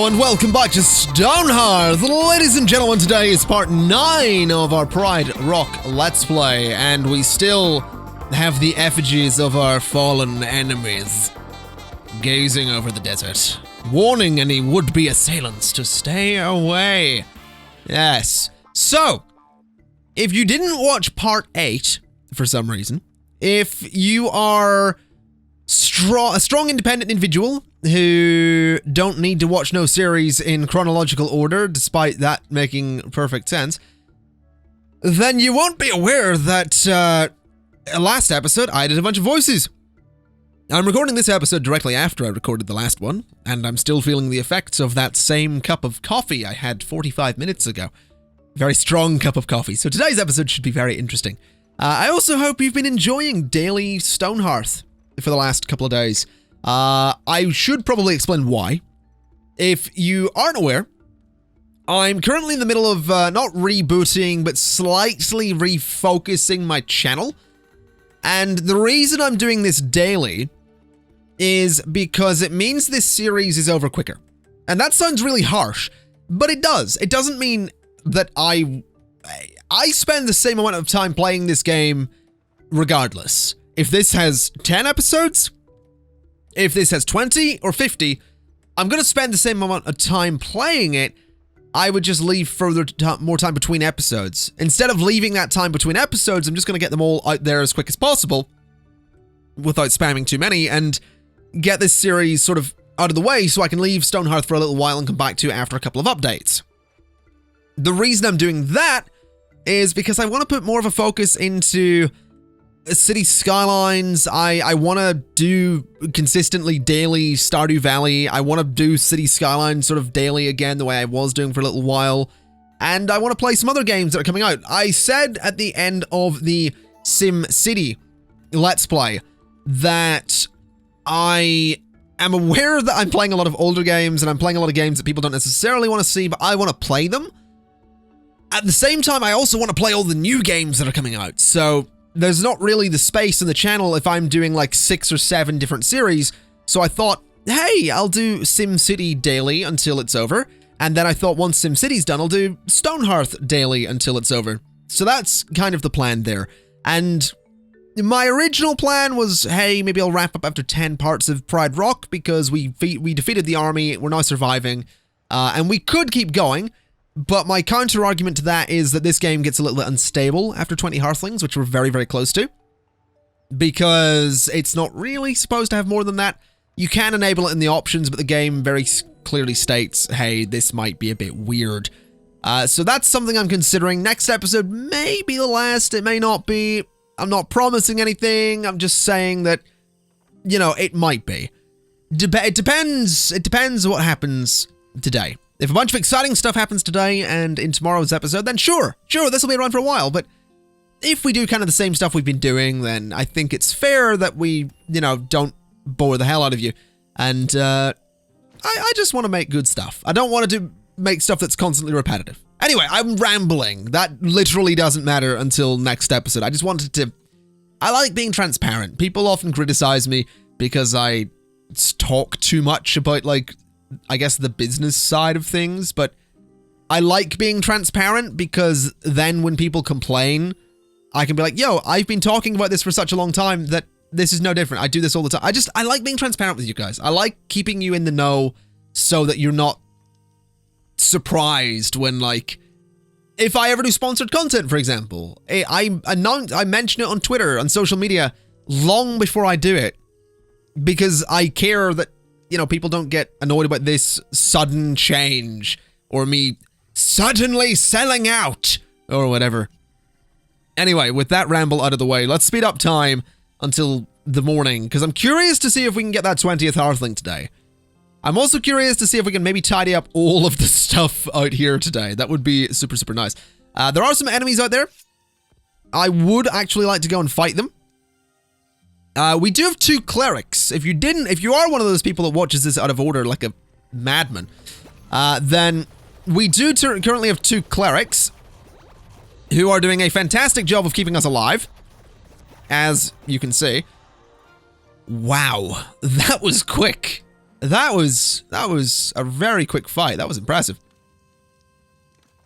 Hello and welcome back to Stonehearth. Ladies and gentlemen, today is part 9 of our Pride Rock Let's Play, and we still have the effigies of our fallen enemies gazing over the desert, warning any would-be assailants to stay away. Yes. So, if you didn't watch part 8, for some reason, if you are a strong independent individual who don't need to watch no series in chronological order, despite that making perfect sense, then you won't be aware that last episode I did a bunch of voices. I'm recording this episode directly after I recorded the last one, and I'm still feeling the effects of that same cup of coffee I had 45 minutes ago. Very strong cup of coffee, so today's episode should be very interesting. I also hope you've been enjoying daily Stonehearth for the last couple of days. I should probably explain why. If you aren't aware, I'm currently in the middle of not rebooting, but slightly refocusing my channel. And the reason I'm doing this daily is because it means this series is over quicker. And that sounds really harsh, but it does. It doesn't mean that I spend the same amount of time playing this game regardless. If this has 10 episodes, if this has 20 or 50, I'm going to spend the same amount of time playing it. I would just leave more time between episodes. Instead of leaving that time between episodes, I'm just going to get them all out there as quick as possible without spamming too many and get this series sort of out of the way so I can leave Stonehearth for a little while and come back to it after a couple of updates. The reason I'm doing that is because I want to put more of a focus into city skylines. I want to do consistently daily Stardew Valley. I want to do city skylines sort of daily again, the way I was doing for a little while. And I want to play some other games that are coming out. I said at the end of the Sim City Let's Play that I am aware that I'm playing a lot of older games and I'm playing a lot of games that people don't necessarily want to see, but I want to play them. At the same time, I also want to play all the new games that are coming out. So there's not really the space in the channel if I'm doing like 6 or 7 different series. So I thought, hey, I'll do SimCity daily until it's over. And then I thought once SimCity's done, I'll do Stonehearth daily until it's over. So that's kind of the plan there. And my original plan was, hey, maybe I'll wrap up after 10 parts of Pride Rock because we defeated the army, we're now surviving, and we could keep going. But my counter argument to that is that this game gets a little bit unstable after 20 Hearthlings, which we're very, very close to. Because it's not really supposed to have more than that. You can enable it in the options, but the game very clearly states, hey, this might be a bit weird. So that's something I'm considering. Next episode may be the last, it may not be. I'm not promising anything, I'm just saying that, you know, it might be. It depends what happens today. If a bunch of exciting stuff happens today and in tomorrow's episode, then sure, this will be around for a while. But if we do kind of the same stuff we've been doing, then I think it's fair that we, you know, don't bore the hell out of you. And I just want to make good stuff. I don't want to make stuff that's constantly repetitive. Anyway, I'm rambling. That literally doesn't matter until next episode. I just wanted to... I like being transparent. People often criticize me because I talk too much about, like, I guess the business side of things, but I like being transparent because then when people complain, I can be like, yo, I've been talking about this for such a long time that this is no different. I do this all the time. I like being transparent with you guys. I like keeping you in the know so that you're not surprised when, like, if I ever do sponsored content, for example, I mention it on Twitter, on social media, long before I do it, because I care that, you know, people don't get annoyed about this sudden change or me suddenly selling out or whatever. Anyway, with that ramble out of the way, let's speed up time until the morning because I'm curious to see if we can get that 20th Hearthling today. I'm also curious to see if we can maybe tidy up all of the stuff out here today. That would be super, super nice. There are some enemies out there. I would actually like to go and fight them. We do have 2 clerics. If you are one of those people that watches this out of order like a madman, then we do currently have 2 clerics who are doing a fantastic job of keeping us alive, as you can see. Wow, that was quick. That was a very quick fight. That was impressive.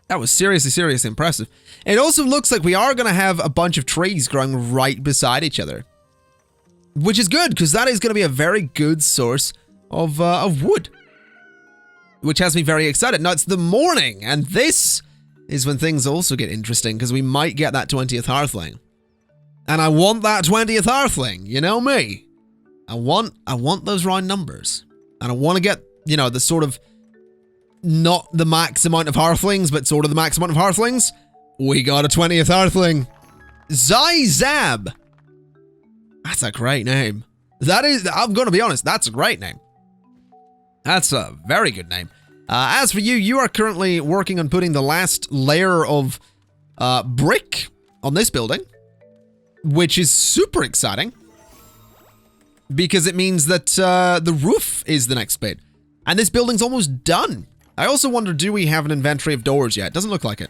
That was seriously impressive. It also looks like we are going to have a bunch of trees growing right beside each other. Which is good, because that is going to be a very good source of wood. Which has me very excited. Now, it's the morning, and this is when things also get interesting, because we might get that 20th Hearthling. And I want that 20th Hearthling, you know me. I want those round numbers. And I want to get, you know, the sort of, not the max amount of Hearthlings, but sort of the max amount of Hearthlings. We got a 20th Hearthling. Zab. That's a great name. That is, I'm going to be honest, that's a great name. That's a very good name. As for you, you are currently working on putting the last layer of brick on this building, which is super exciting because it means that the roof is the next bit. And this building's almost done. I also wonder, do we have an inventory of doors yet? Doesn't look like it.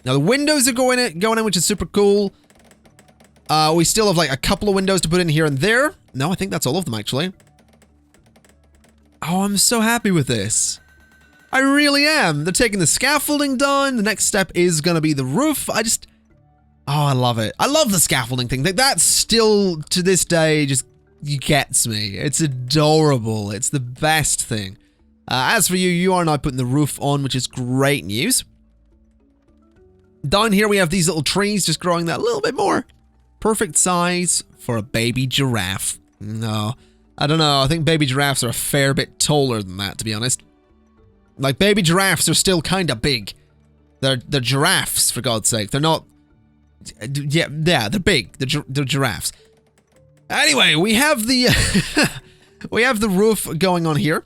Now, the windows are going in, which is super cool. We still have like a couple of windows to put in here and there. No, I think that's all of them actually. Oh, I'm so happy with this. I really am. They're taking the scaffolding down. The next step is going to be the roof. Oh, I love it. I love the scaffolding thing. That still, to this day, just gets me. It's adorable. It's the best thing. As for you, you are now putting the roof on, which is great news. Down here, we have these little trees just growing that a little bit more. Perfect size for a baby giraffe. No, I don't know. I think baby giraffes are a fair bit taller than that, to be honest. Like, baby giraffes are still kind of big. They're giraffes, for God's sake. They're not... Yeah, they're big. They're giraffes. Anyway, we have the... we have the roof going on here,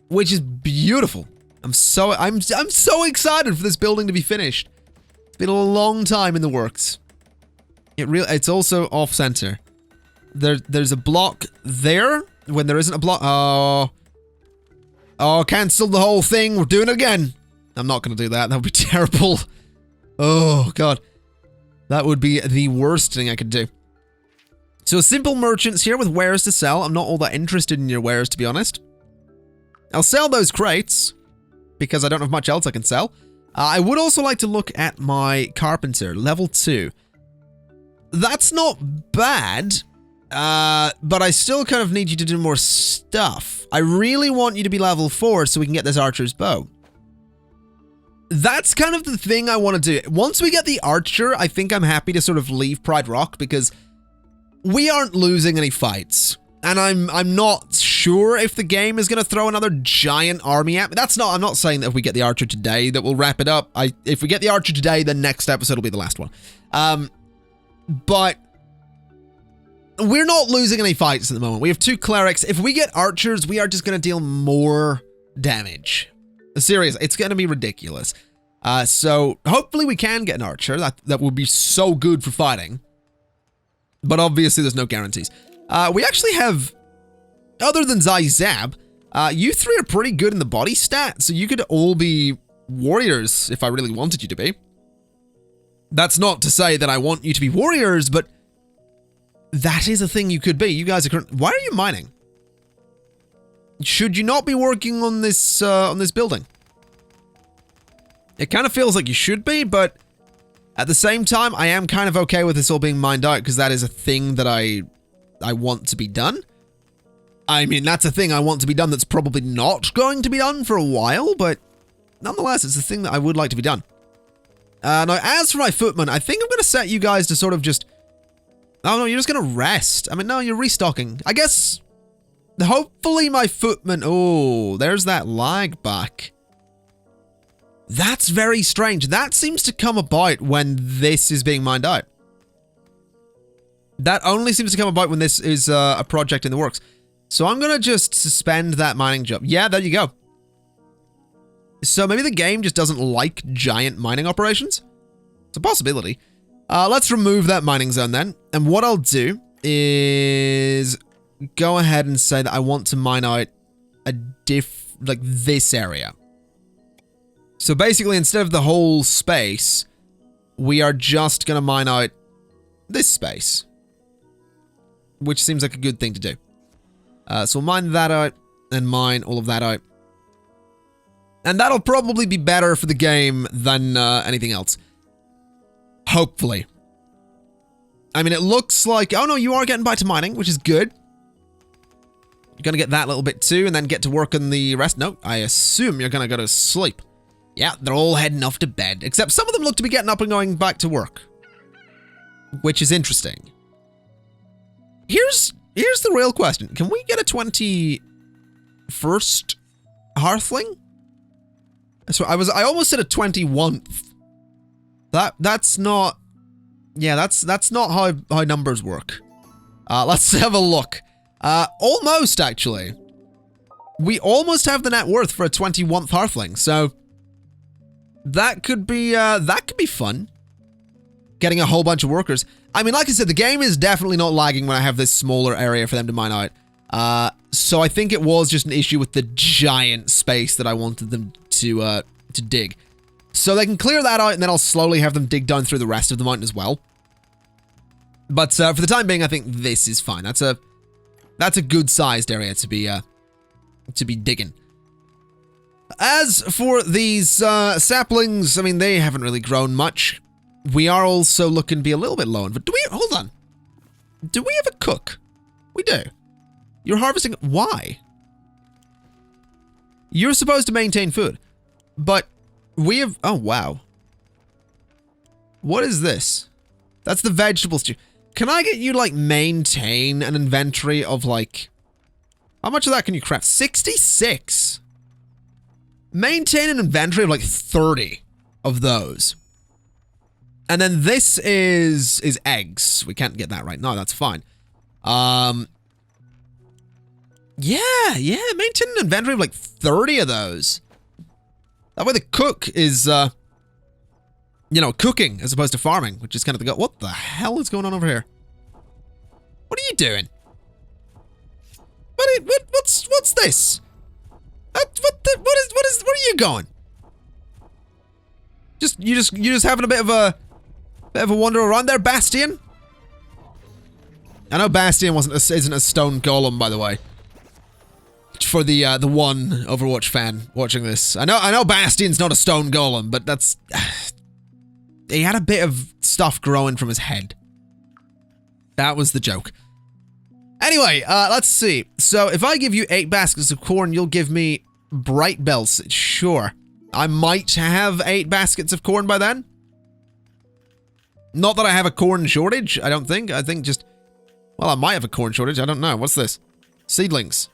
which is beautiful. I'm so excited for this building to be finished. It's been a long time in the works. It's also off-center. There's a block there when there isn't a block. Oh, cancel the whole thing. We're doing it again. I'm not going to do that. That would be terrible. Oh, God. That would be the worst thing I could do. So, simple merchants here with wares to sell. I'm not all that interested in your wares, to be honest. I'll sell those crates because I don't have much else I can sell. I would also like to look at my carpenter, level 2. That's not bad, but I still kind of need you to do more stuff. I really want you to be level 4 so we can get this archer's bow. That's kind of the thing I want to do. Once we get the archer, I think I'm happy to sort of leave Pride Rock because we aren't losing any fights. And I'm not sure if the game is going to throw another giant army at me. I'm not saying that if we get the archer today that we'll wrap it up. If we get the archer today, the next episode will be the last one. But we're not losing any fights at the moment. We have 2 clerics. If we get archers, we are just going to deal more damage. Seriously, it's going to be ridiculous. So hopefully we can get an archer. That would be so good for fighting. But obviously there's no guarantees. We actually have, other than Zab, you 3 are pretty good in the body stat. So you could all be warriors if I really wanted you to be. That's not to say that I want you to be warriors, but that is a thing you could be. You guys are... Why are you mining? Should you not be working on this building? It kind of feels like you should be, but at the same time, I am kind of okay with this all being mined out because that is a thing that I want to be done. I mean, that's a thing I want to be done that's probably not going to be done for a while, but nonetheless, it's a thing that I would like to be done. Now, as for my footman, I think I'm going to set you guys to sort of just... Oh, no, you're just going to rest. I mean, no, you're restocking. I guess... Hopefully my footman... Oh, there's that lag back. That's very strange. That seems to come about when this is being mined out. That only seems to come about when this is a project in the works. So I'm going to just suspend that mining job. Yeah, there you go. So maybe the game just doesn't like giant mining operations. It's a possibility. Let's remove that mining zone then. And what I'll do is go ahead and say that I want to mine out like this area. So basically, instead of the whole space, we are just going to mine out this space. Which seems like a good thing to do. So we'll mine that out and mine all of that out. And that'll probably be better for the game than anything else. Hopefully. I mean, it looks like... Oh, no, you are getting back to mining, which is good. You're going to get that little bit too, and then get to work on the rest. No, I assume you're going to go to sleep. Yeah, they're all heading off to bed, except some of them look to be getting up and going back to work. Which is interesting. Here's the real question. Can we get a 21st Hearthling? So I almost said a 21th. That's not... Yeah, that's not how numbers work. Let's have a look. Almost, actually. We almost have the net worth for a 21th Hearthling, so that could be fun. Getting a whole bunch of workers. I mean, like I said, the game is definitely not lagging when I have this smaller area for them to mine out. So I think it was just an issue with the giant space that I wanted them to dig. So they can clear that out, and then I'll slowly have them dig down through the rest of the mountain as well. But for the time being, I think this is fine. That's a good-sized area to be digging. As for these saplings, I mean, they haven't really grown much. We are also looking to be a little bit low. But hold on. Do we have a cook? We do. You're harvesting. Why? You're supposed to maintain food, but we have... Oh, wow. What is this? That's the vegetable stew. Can I get you, like, maintain an inventory of, like... How much of that can you craft? 66! Maintain an inventory of, like, 30 of those. And then this is eggs. We can't get that right. No, that's fine. Yeah, maintain an inventory of, like, 30 of those. That way the cook is, you know, cooking as opposed to farming, which is kind of the goal. What the hell is going on over here? What are you doing? What's this? What are you going? You just having a bit of a wander around there, Bastion? I know Bastion isn't a stone golem, by the way. For the one Overwatch fan watching this. I know Bastion's not a stone golem, but that's... He had a bit of stuff growing from his head. That was the joke. Anyway, let's see. So, if I give you 8 baskets of corn, you'll give me bright bells. Sure. I might have 8 baskets of corn by then. Not that I have a corn shortage, I don't think. I think just... Well, I might have a corn shortage. I don't know. What's this? Seedlings.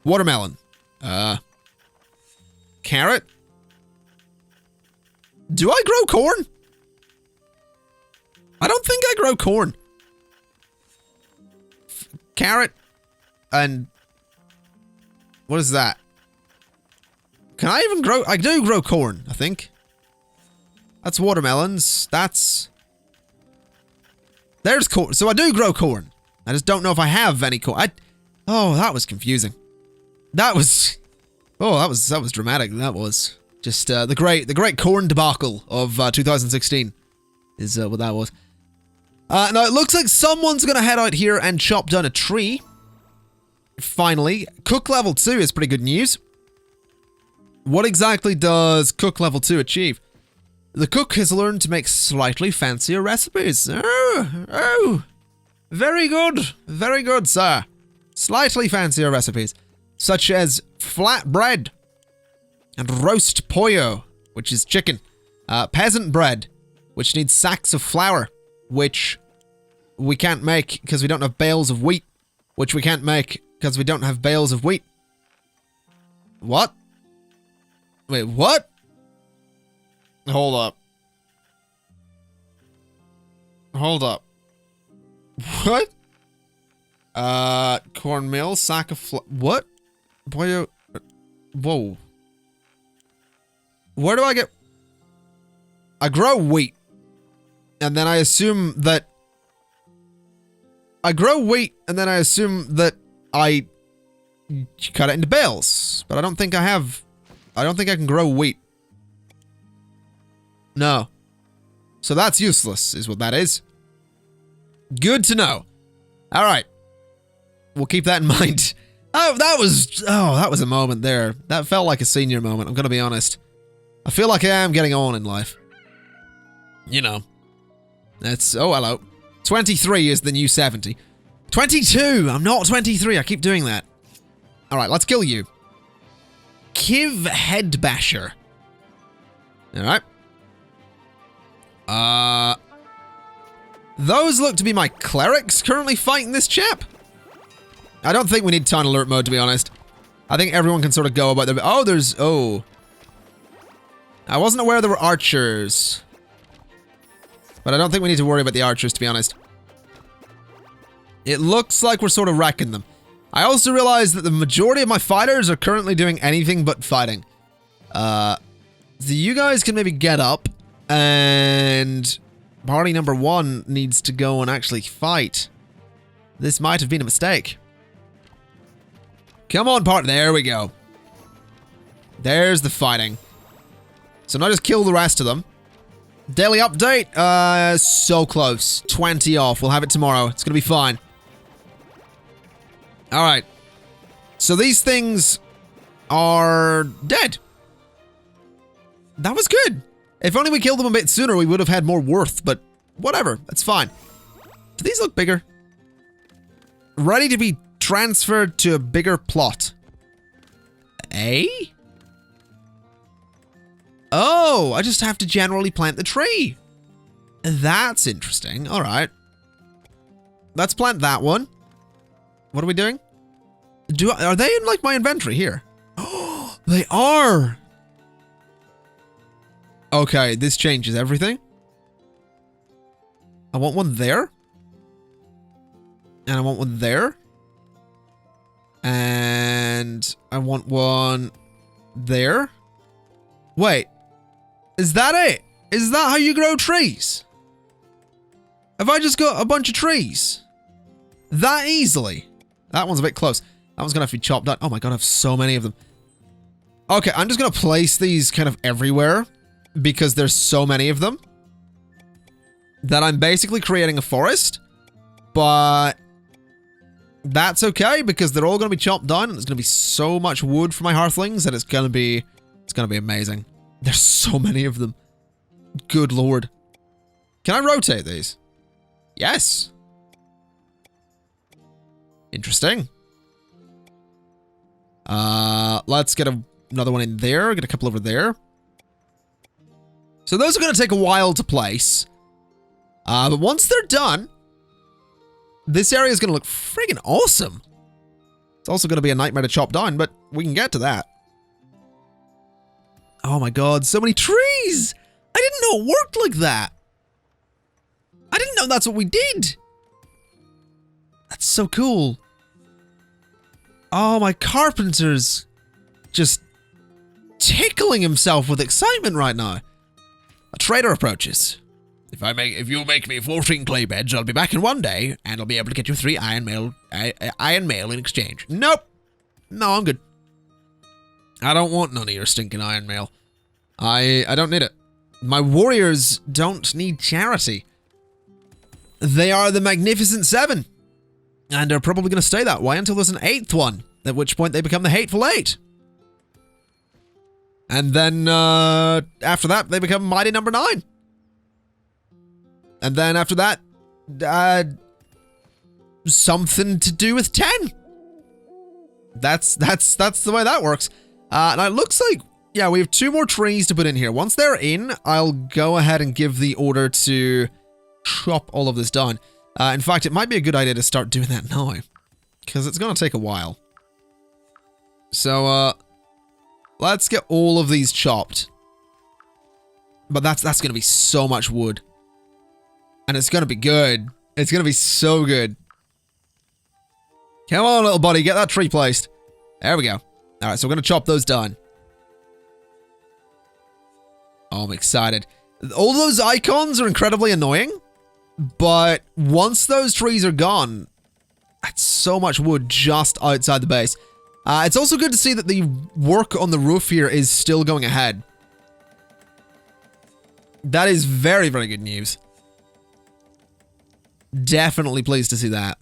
Watermelon. Carrot. Do I grow corn? I don't think I grow corn. Carrot. And... What is that? Can I even grow... I do grow corn, I think. That's watermelons. That's... There's corn. So I do grow corn. I just don't know if I have any corn. Oh, that was confusing. That was... Oh, that was dramatic. That was just the great corn debacle of 2016 is what that was. Now it looks like someone's gonna head out here and chop down a tree. Finally, cook level 2 is pretty good news. What exactly does cook level 2 achieve? The cook has learned to make slightly fancier recipes. Oh, very good, sir. Slightly fancier recipes, such as flat bread and roast pollo, which is chicken, peasant bread, which needs sacks of flour, which we can't make because we don't have bales of wheat, which we can't make because we don't have bales of wheat. What? Wait, what? Hold up. Hold up. What? Cornmeal, sack of what? Boy, whoa. Where do I get... I grow wheat. And then I assume that... I grow wheat, and then I assume that I cut it into bales. But I don't think I have... I don't think I can grow wheat. No. So that's useless, is what that is. Good to know. Alright. We'll keep that in mind. Oh, that was a moment there. That felt like a senior moment, I'm gonna be honest. I feel like I am getting on in life. You know. That's, oh, hello. 23 is the new 70. 22! I'm not 23, I keep doing that. Alright, let's kill you. Kiv Headbasher. Alright. Those look to be my clerics currently fighting this chap. I don't think we need Town Alert mode, to be honest. I think everyone can sort of go about their... Oh, there's... Oh. I wasn't aware there were archers. But I don't think we need to worry about the archers, to be honest. It looks like we're sort of wrecking them. I also realized that the majority of my fighters are currently doing anything but fighting. So you guys can maybe get up, and party number 1 needs to go and actually fight. This might have been a mistake. Come on, part. There we go. There's the fighting. So now just kill the rest of them. Daily update. So close. 20 off. We'll have it tomorrow. It's gonna be fine. Alright. So these things are dead. That was good. If only we killed them a bit sooner, we would have had more worth, but whatever. That's fine. Do these look bigger? Ready to be transferred to a bigger plot. Eh? Oh, I just have to generally plant the tree. That's interesting. All right. Let's plant that one. What are we doing? Are they in, like, my inventory here? Oh, they are. Okay, this changes everything. I want one there. And I want one there. And I want one there. Wait. Is that it? Is that how you grow trees? Have I just got a bunch of trees? That easily? That one's a bit close. That one's gonna have to be chopped down. Oh my god, I have so many of them. Okay, I'm just gonna place these kind of everywhere because there's so many of them that I'm basically creating a forest, but that's okay because they're all gonna be chopped down and there's gonna be so much wood for my hearthlings that it's gonna be amazing. There's so many of them. Good lord. Can I rotate these? Yes. Interesting. Let's get another one in there. Get a couple over there. So those are going to take a while to place. But once they're done, this area is going to look friggin' awesome. It's also going to be a nightmare to chop down, but we can get to that. Oh my god, so many trees! I didn't know it worked like that. I didn't know that's what we did. That's so cool. Oh, my carpenter's just tickling himself with excitement right now. A trader approaches. If you make me 14 clay beds, I'll be back in 1 day, and I'll be able to get you 3 iron mail in exchange. Nope. No, I'm good. I don't want none of your stinking iron mail. I don't need it. My warriors don't need charity. They are the Magnificent Seven. And are probably going to stay that way until there's an 8th one. At which point they become the Hateful Eight. And then, after that, they become Mighty Number 9. And then after that, something to do with 10. That's the way that works. And it looks like, yeah, we have 2 more trees to put in here. Once they're in, I'll go ahead and give the order to chop all of this down. In fact, it might be a good idea to start doing that now, because it's going to take a while. So, let's get all of these chopped. But that's going to be so much wood. And it's going to be good. It's going to be so good. Come on, little buddy, get that tree placed. There we go. Alright, so we're going to chop those down. Oh, I'm excited. All those icons are incredibly annoying, but once those trees are gone, that's so much wood just outside the base. It's also good to see that the work on the roof here is still going ahead. That is very, very good news. Definitely pleased to see that.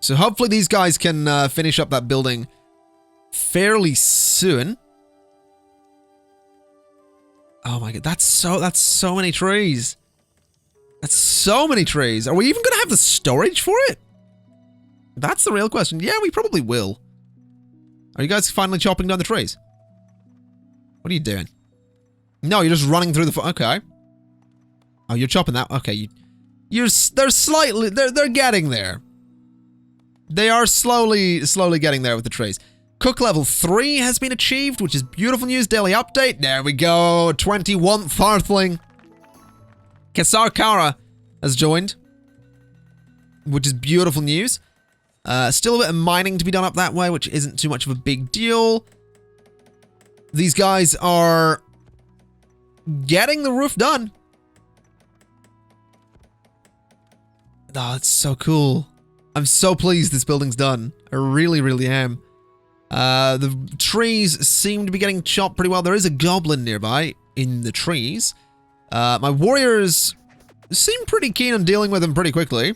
So hopefully these guys can finish up that building fairly soon. Oh my god, that's so many trees. That's so many trees. Are we even going to have the storage for it? That's the real question. Yeah, we probably will. Are you guys finally chopping down the trees? What are you doing? No, you're just running through the... Okay. Oh, you're chopping that. Okay, they're slightly... They're getting there. They are slowly getting there with the trees. Cook level 3 has been achieved, which is beautiful news. Daily update. There we go. 21th Earthling. Kesar Kara has joined, which is beautiful news. Still a bit of mining to be done up that way, which isn't too much of a big deal. These guys are getting the roof done. Oh, it's so cool. I'm so pleased this building's done. I really, really am. The trees seem to be getting chopped pretty well. There is a goblin nearby in the trees. My warriors seem pretty keen on dealing with him pretty quickly.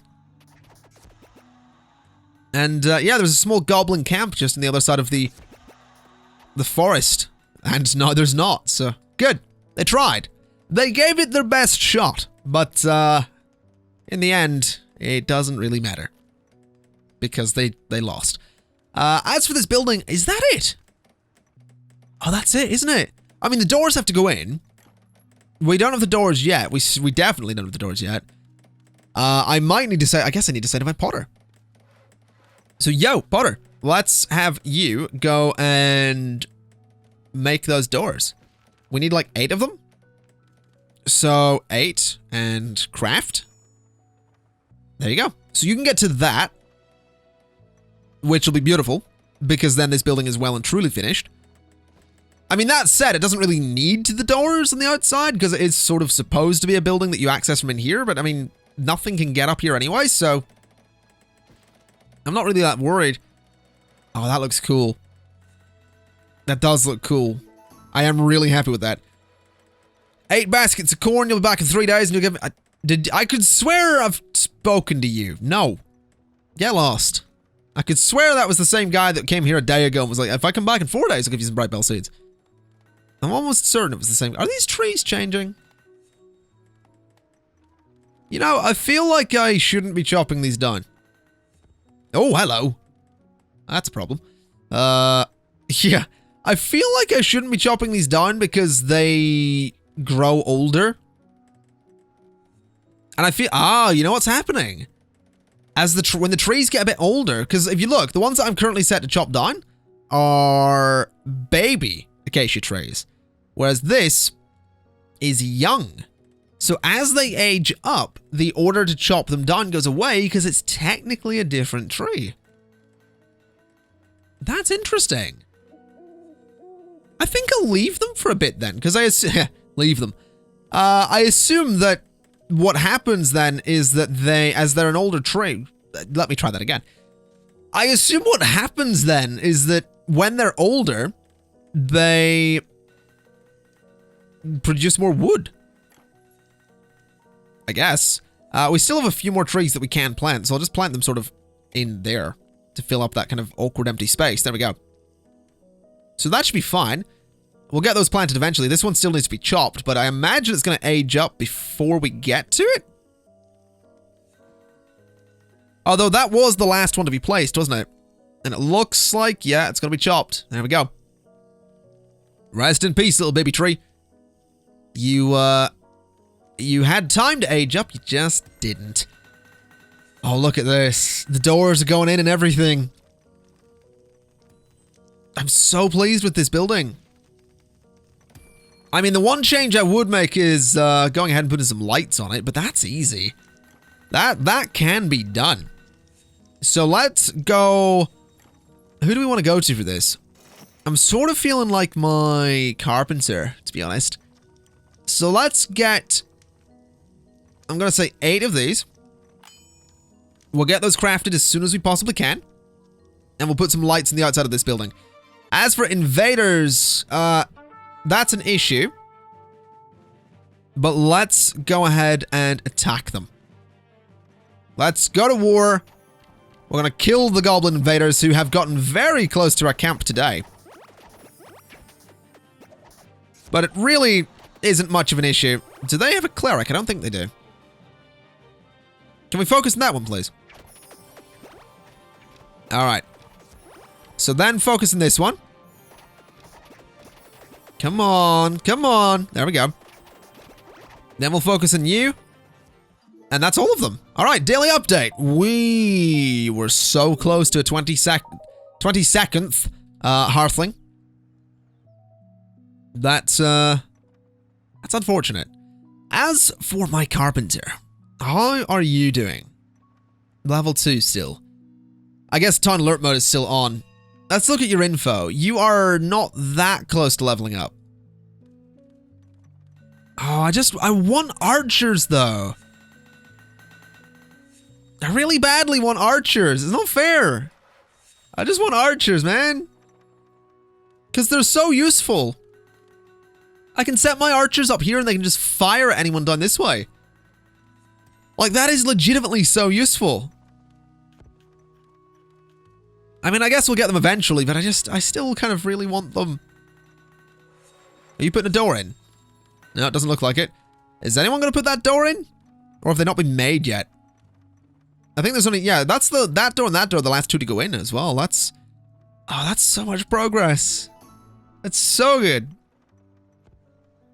And yeah, there's a small goblin camp just on the other side of the forest. And no, there's not. So good. They tried. They gave it their best shot. But in the end, it doesn't really matter. Because they lost. As for this building, is that it? Oh, that's it, isn't it? I mean, the doors have to go in. We don't have the doors yet. We definitely don't have the doors yet. I might need to say... I guess I need to say to my Potter. So, yo, Potter, let's have you go and make those doors. We need, like, 8 of them. So, 8 and craft. There you go. So, you can get to that. Which will be beautiful, because then this building is well and truly finished. I mean, that said, it doesn't really need the doors on the outside, because it is sort of supposed to be a building that you access from in here, but I mean, nothing can get up here anyway, so I'm not really that worried. Oh, that looks cool. That does look cool. I am really happy with that. 8 baskets of corn, you'll be back in 3 days, and you'll give... I could swear I've spoken to you. No. Get lost. I could swear that was the same guy that came here a day ago and was like, if I come back in 4 days, I'll give you some bright bell seeds. I'm almost certain it was the same. Are these trees changing? You know, I feel like I shouldn't be chopping these down. Oh, hello. That's a problem. Yeah. I feel like I shouldn't be chopping these down because they grow older. And I feel... Ah, you know what's happening? As when the trees get a bit older, because if you look, the ones that I'm currently set to chop down are baby acacia trees, whereas this is young. So as they age up, the order to chop them down goes away because it's technically a different tree. That's interesting. I think I'll leave them for a bit then, because leave them. I assume that what happens then is that as they're an older tree... Let me try that again. I assume what happens then is that when they're older, they produce more wood. I guess. We still have a few more trees that we can plant, so I'll just plant them sort of in there to fill up that kind of awkward empty space. There we go. So that should be fine. We'll get those planted eventually. This one still needs to be chopped, but I imagine it's going to age up before we get to it. Although that was the last one to be placed, wasn't it? And it looks like, yeah, it's going to be chopped. There we go. Rest in peace, little baby tree. You had time to age up, you just didn't. Oh, look at this. The doors are going in and everything. I'm so pleased with this building. I mean, the one change I would make is going ahead and putting some lights on it, but that's easy. That can be done. So let's go... Who do we want to go to for this? I'm sort of feeling like my carpenter, to be honest. So let's get... I'm going to say 8 of these. We'll get those crafted as soon as we possibly can. And we'll put some lights on the outside of this building. As for invaders, that's an issue. But let's go ahead and attack them. Let's go to war. We're gonna kill the goblin invaders who have gotten very close to our camp today. But it really isn't much of an issue. Do they have a cleric? I don't think they do. Can we focus on that one, please? Alright. So then focus on this one. Come on, come on. There we go. Then we'll focus on you. And that's all of them. Alright, daily update. We were so close to a 22nd Hearthling. That's unfortunate. As for my carpenter, how are you doing? Level 2 still. I guess Town Alert mode is still on. Let's look at your info. You are not that close to leveling up. Oh, I want archers though. I really badly want archers. It's not fair. I just want archers, man. Because they're so useful. I can set my archers up here and they can just fire at anyone down this way. Like, that is legitimately so useful. I mean, I guess we'll get them eventually, but I still kind of really want them. Are you putting a door in? No, it doesn't look like it. Is anyone going to put that door in? Or have they not been made yet? I think there's only, yeah, that's that door and that door, the last two to go in as well. That's so much progress. That's so good.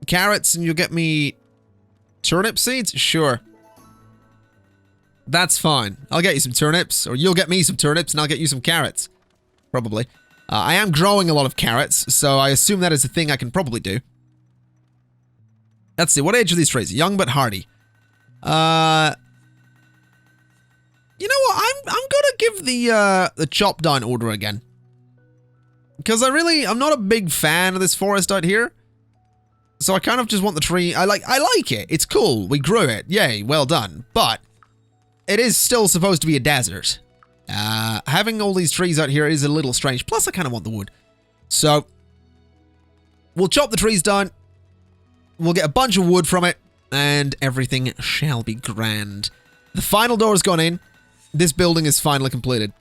Carrots and you'll get me turnip seeds? Sure. That's fine. I'll get you some turnips, or you'll get me some turnips and I'll get you some carrots. Probably. I am growing a lot of carrots, so I assume that is a thing I can probably do. Let's see, what age are these trees? Young but hardy. You know what? I'm gonna give the chop down order again. Because I'm not a big fan of this forest out here. So I kind of just want the tree. I like it. It's cool. We grew it. Yay, well done. But it is still supposed to be a desert. Having all these trees out here is a little strange. Plus, I kind of want the wood. So we'll chop the trees down. We'll get a bunch of wood from it, and everything shall be grand. The final door has gone in. This building is finally completed.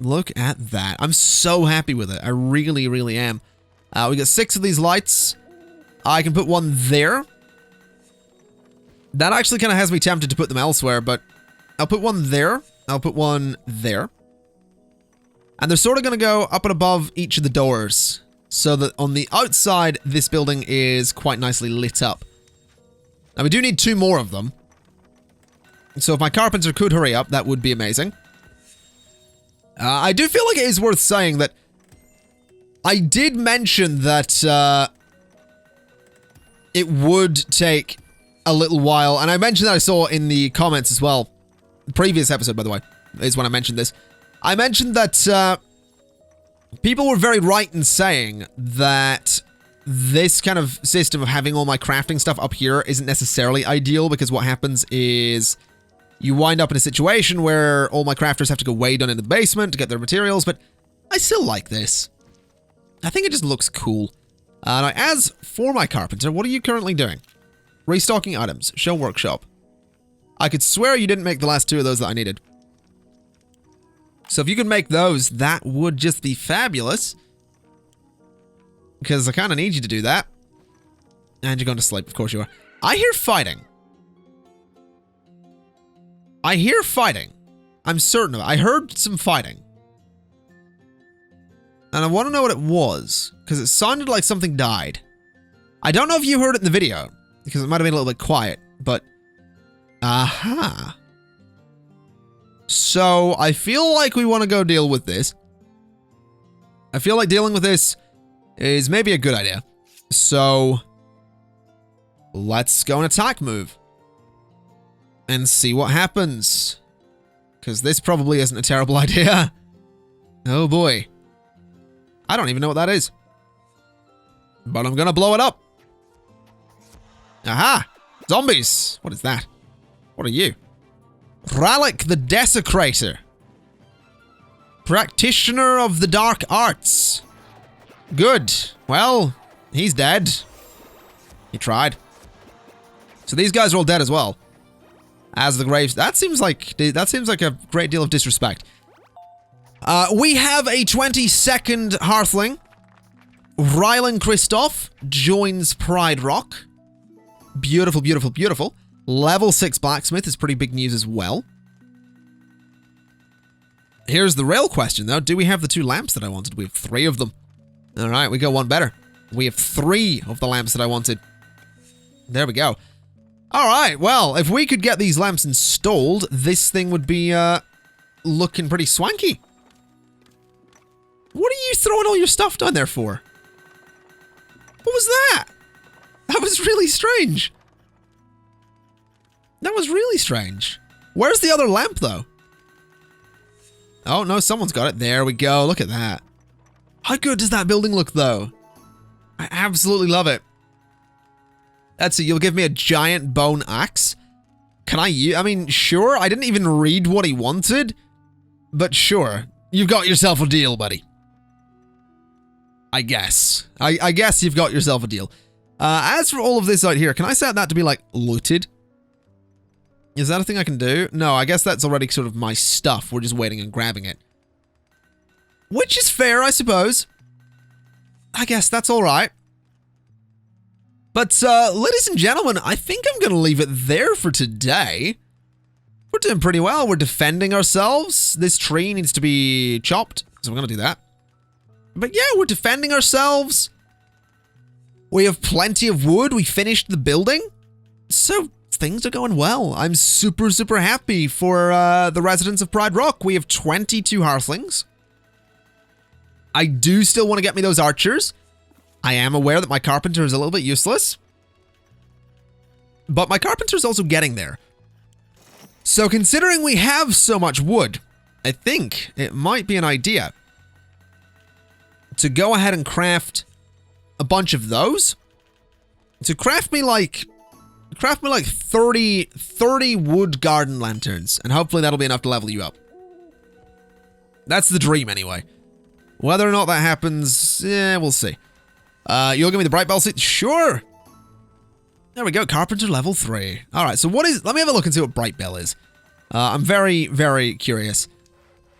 Look at that. I'm so happy with it. I really, really am. We got 6 of these lights. I can put one there. That actually kind of has me tempted to put them elsewhere, but I'll put one there. I'll put one there. And they're sort of going to go up and above each of the doors, so that on the outside, this building is quite nicely lit up. Now, we do need 2 more of them. So if my carpenter could hurry up, that would be amazing. I do feel like it is worth saying that I did mention that it would take a little while, and I mentioned that I saw in the comments as well. The previous episode, by the way, is when I mentioned this. I mentioned that people were very right in saying that this kind of system of having all my crafting stuff up here isn't necessarily ideal, because what happens is you wind up in a situation where all my crafters have to go way down into the basement to get their materials, but I still like this. I think it just looks cool. Now, as for my carpenter, what are you currently doing? Restocking items. Show workshop. I could swear you didn't make the last 2 of those that I needed. So if you could make those, that would just be fabulous. Because I kind of need you to do that. And you're going to sleep. Of course you are. I hear fighting. I hear fighting. I'm certain of it. I heard some fighting. And I want to know what it was, because it sounded like something died. I don't know if you heard it in the video, because it might have been a little bit quiet, but... Aha. So, I feel like we want to go deal with this. I feel like dealing with this is maybe a good idea. So, let's go and attack move. And see what happens. Because this probably isn't a terrible idea. Oh boy. I don't even know what that is. But I'm gonna blow it up. Aha! Zombies! What is that? What are you? Ralik the Desecrator. Practitioner of the Dark Arts. Good. Well, he's dead. He tried. So these guys are all dead as well. as the graves. That seems like a great deal of disrespect. We have a 22nd Hearthling. Rylan Christoph joins Pride Rock. Beautiful, beautiful, beautiful. Level 6 blacksmith is pretty big news as well. Here's the real question, though. Do we have the 2 lamps that I wanted? We have 3 of them. All right, we got one better. We have 3 of the lamps that I wanted. There we go. All right, well, if we could get these lamps installed, this thing would be looking pretty swanky. What are you throwing all your stuff down there for? What was that? That was really strange. That was really strange. Where's the other lamp, though? Oh, no, someone's got it. There we go. Look at that. How good does that building look, though? I absolutely love it. That's it. You'll give me a giant bone axe. Can I use... I mean, sure. I didn't even read what he wanted. But sure. You've got yourself a deal, buddy. I guess. I guess you've got yourself a deal. As for all of this out here, can I set that to be, like, looted? Is that a thing I can do? No, I guess that's already sort of my stuff. We're just waiting and grabbing it. Which is fair, I suppose. I guess that's all right. But, ladies and gentlemen, I think I'm going to leave it there for today. We're doing pretty well. We're defending ourselves. This tree needs to be chopped, so we're going to do that. But yeah, we're defending ourselves. We have plenty of wood. We finished the building. So things are going well. I'm super, super happy for the residents of Pride Rock. We have 22 Hearthlings. I do still want to get me those archers. I am aware that my carpenter is a little bit useless. But my carpenter is also getting there. So considering we have so much wood, I think it might be an idea to go ahead and craft a bunch of those. To craft me like 30 wood garden lanterns, and hopefully that'll be enough to level you up. That's the dream anyway. Whether or not that happens, yeah, we'll see. You'll give me the bright bell seat? Sure. There we go, carpenter level 3. All right, so what is, let me have a look and see what bright bell is. I'm very, very curious.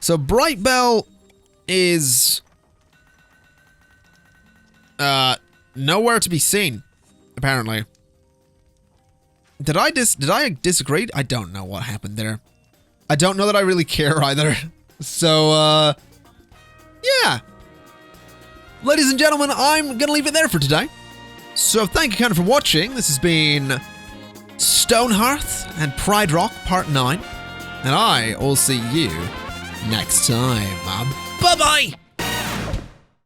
So bright bell is nowhere to be seen, apparently. Did I disagree? I don't know what happened there. I don't know that I really care either. So, yeah. Ladies and gentlemen, I'm gonna leave it there for today. So thank you kind of for watching. This has been Stonehearth and Pride Rock Part 9. And I will see you next time. Bye-bye!